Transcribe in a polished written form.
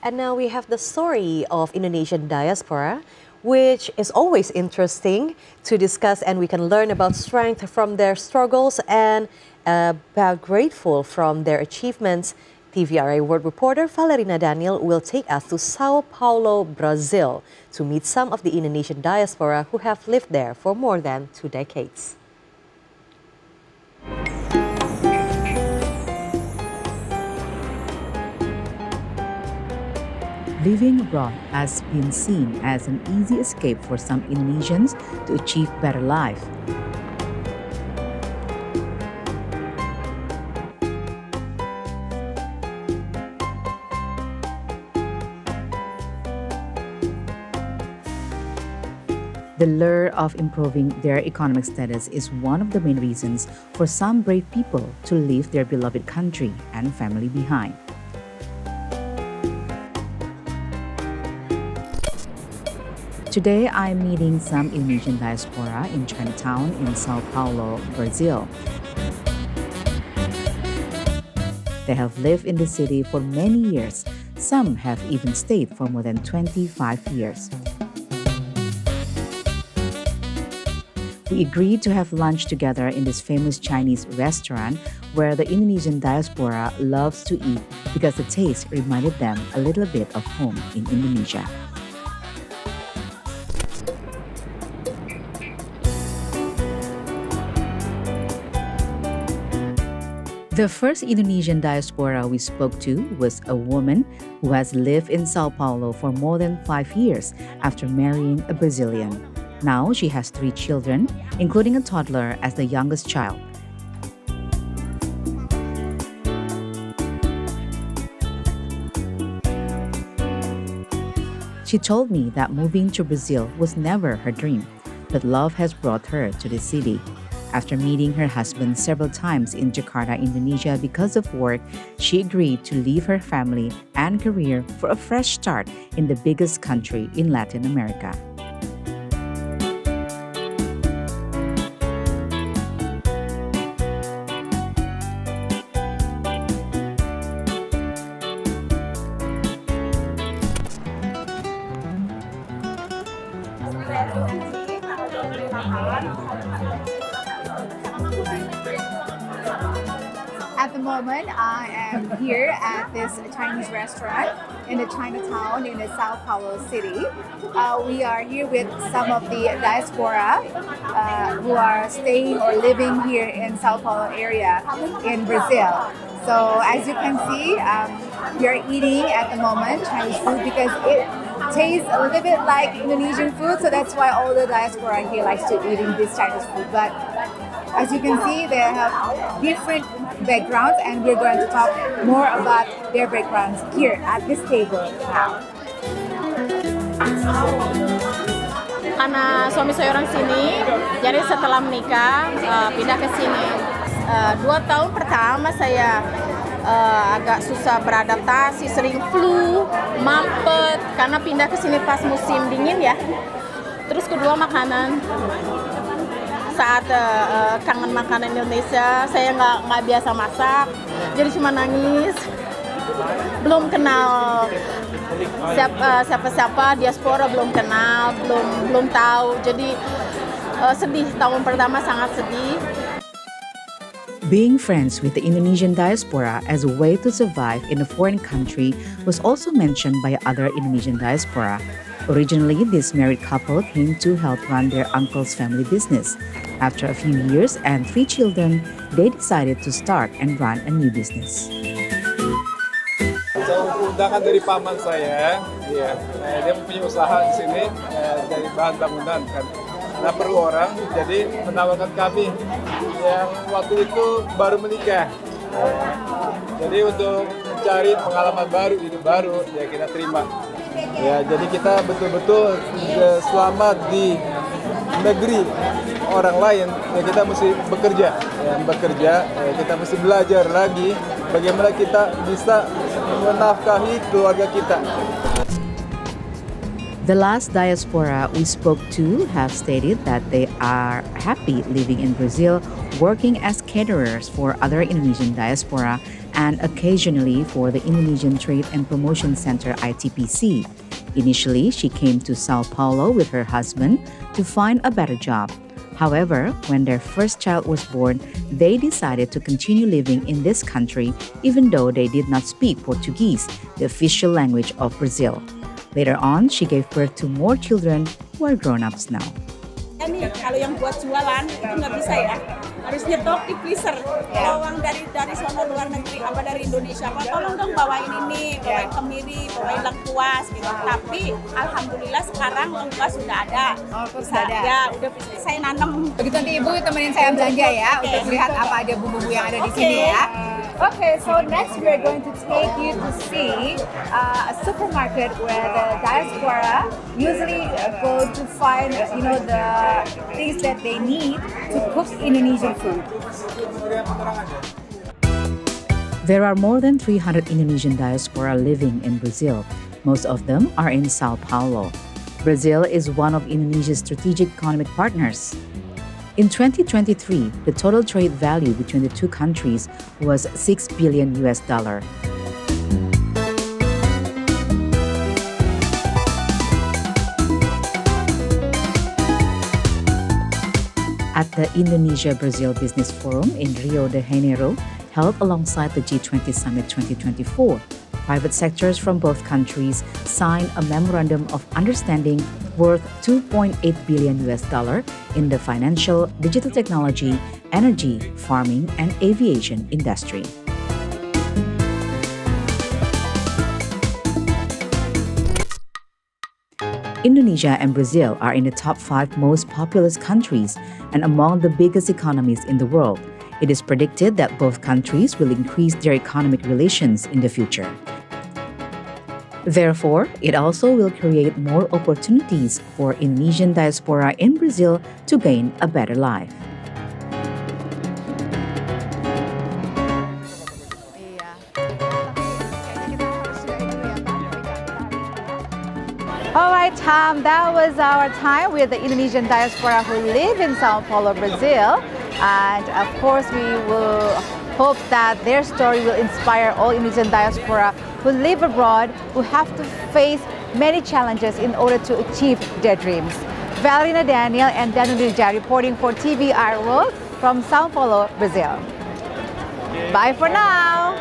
And now we have the story of Indonesian diaspora, which is always interesting to discuss, and we can learn about strength from their struggles and about grateful from their achievements. TVRA World reporter Valerina Daniel will take us to Sao Paulo, Brazil, to meet some of the Indonesian diaspora who have lived there for more than 2 decades. Living abroad has been seen as an easy escape for some Indonesians to achieve better life. The lure of improving their economic status is one of the main reasons for some brave people to leave their beloved country and family behind. Today, I'm meeting some Indonesian diaspora in Chinatown in Sao Paulo, Brazil. They have lived in the city for many years. Some have even stayed for more than 25 years. We agreed to have lunch together in this famous Chinese restaurant where the Indonesian diaspora loves to eat because the taste reminded them a little bit of home in Indonesia. The first Indonesian diaspora we spoke to was a woman who has lived in Sao Paulo for more than 5 years after marrying a Brazilian. Now she has 3 children, including a toddler as the youngest child. She told me that moving to Brazil was never her dream, but love has brought her to the city. After meeting her husband several times in Jakarta, Indonesia because of work, she agreed to leave her family and career for a fresh start in the biggest country in Latin America. At the moment, I am here at this Chinese restaurant in the Chinatown in the Sao Paulo city. We are here with some of the diaspora who are staying or living here in Sao Paulo area in Brazil. So as you can see, we are eating at the moment Chinese food because it tastes a little bit like Indonesian food. So that's why all the diaspora here likes to eating this Chinese food. But as you can see, they have different backgrounds, and we're going to talk more about their backgrounds here at this table now. Karena suami saya orang sini, jadi setelah menikah pindah ke sini. 2 tahun pertama saya agak susah beradaptasi, sering flu, mampet, karena pindah ke sini pas musim dingin ya. Terus kedua makanan. Saat kangen makanan Indonesia, saya nggak biasa masak, jadi cuma nangis. Belum kenal siapa-siapa diaspora, belum kenal, belum tahu. Jadi sedih, tahun pertama sangat sedih. Being friends with the Indonesian diaspora as a way to survive in a foreign country was also mentioned by other Indonesian diaspora. Originally, this married couple came to help run their uncle's family business. After a few years and 3 children, they decided to start and run a new business. Saya undangan dari paman saya, ya, dia punya usaha di sini dari bahan bangunan kan. Nah perlu orang, jadi menawarkan kami yang waktu itu baru menikah. Jadi untuk mencari pengalaman baru, hidup baru, ya kita terima. Ya, jadi kita betul-betul selama di negeri orang lain, ya kita mesti bekerja, ya, kita mesti belajar lagi bagaimana kita bisa menafkahi keluarga kita. The last diaspora we spoke to have stated that they are happy living in Brazil, working as caterers for other Indonesian diaspora and occasionally for the Indonesian Trade and Promotion Center ITPC. Initially, she came to Sao Paulo with her husband to find a better job. However, when their first child was born, they decided to continue living in this country even though they did not speak Portuguese, the official language of Brazil. Later on, she gave birth to more children who are grown-ups now. Nih, kalau yang buat jualan itu nggak bisa ya, harus nyetok di freezer. Kalau yang dari sono luar negeri, apa dari Indonesia, apa tolong dong bawain ini, bawain kemiri, bawain lengkuas gitu. Tapi alhamdulillah sekarang lengkuas sudah ada. Sudah ada. Ya, udah bisa saya nanam. Begitu nanti Ibu temenin saya belanja ya, untuk lihat apa aja bumbu-bumbu yang ada di sini ya. Okay, so next we are going to take you to see a supermarket where the diaspora usually go to find, you know, the things that they need to cook Indonesian food. There are more than 300 Indonesian diaspora living in Brazil. Most of them are in Sao Paulo. Brazil is one of Indonesia's strategic economic partners. In 2023, the total trade value between the two countries was $6 billion. At the Indonesia-Brazil Business Forum in Rio de Janeiro, held alongside the G20 Summit 2024, private sectors from both countries signed a memorandum of understanding worth $2.8 billion in the financial, digital technology, energy, farming, and aviation industry. Indonesia and Brazil are in the top 5 most populous countries and among the biggest economies in the world. It is predicted that both countries will increase their economic relations in the future. Therefore, it also will create more opportunities for Indonesian diaspora in Brazil to gain a better life. All right, Tom, that was our time with the Indonesian diaspora who live in Sao Paulo, Brazil. And of course, we will hope that their story will inspire all Indonesian diaspora who live abroad, who have to face many challenges in order to achieve their dreams. Valerina Daniel and Danu Nirja reporting for TVR World from Sao Paulo, Brazil. Bye for now.